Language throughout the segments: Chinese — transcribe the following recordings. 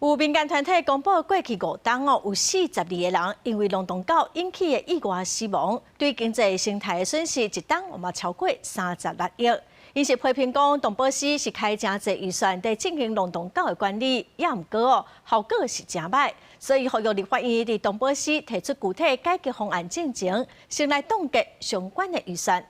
有民间团体公布，过去5天有42个人因为龙洞狗引起的意外死亡，对经济生态的损失一天嘛超过36亿。因是批评讲，动保司是开真济预算在进行龙洞狗的管理，也毋过效果是真歹，所以呼吁立法院伫动保司提出具体解决方案进前，先来冻结相关的预算。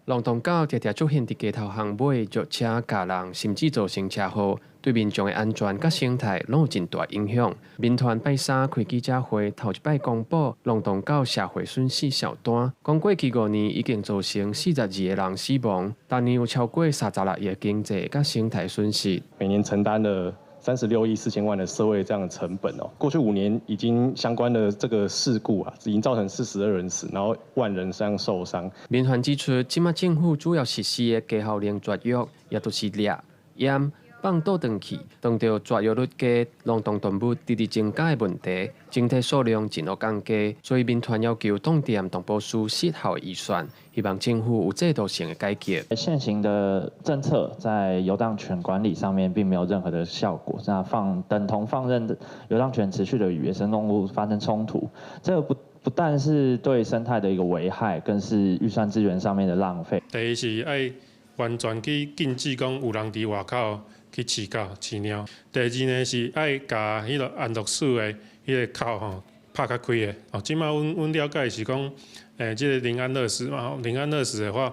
龙洞狗常常出现伫街头巷尾，脚车、咬人，甚至造成车祸，对民众的安全甲生态拢有真大影响。民团拜三开记者会，头一摆公布龙洞狗社会损失小单，讲过去5年已经造成42个人死亡，当年有超过36亿经济甲生态损失。每年承担了 36亿4千万的社会这样的成本哦，过去5年已经相关的这个事故啊，已经造成42人死，然后1万人这样受伤。民团指出，即马政府主要实施的加效能绝育，也都是掠、淹、放倒转去，当着绝育率低、龙洞动物直直增加的问题，整体数量真恶降低，所以民团要求冻结动保司失效的预算，希望政府有制度性的改革。现行的政策在游荡权管理上面并没有任何的效果，那等同放任游荡权持续的与野生动物发生冲突，这个不但是对生态的一个危害，更是预算资源上面的浪费。第一是爱完全去禁止讲有人伫外口去饲狗、饲猫。第二呢是爱甲迄个安乐死的迄个口吼拍较开的。哦，即马阮了解是讲，即个临安乐死嘛，临安乐死的话，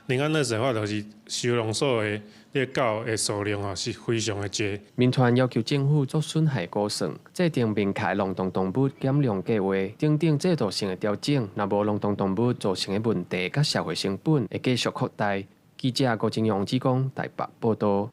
就是收容所的迄个狗的数量哦是非常的多。民团要求政府做损害估算，制定明确龙洞动物减量计划，等等制度性的调整。若无龙洞动物造成的问题甲社会成本会继续扩大。记者郭正阳、王志光台北报道。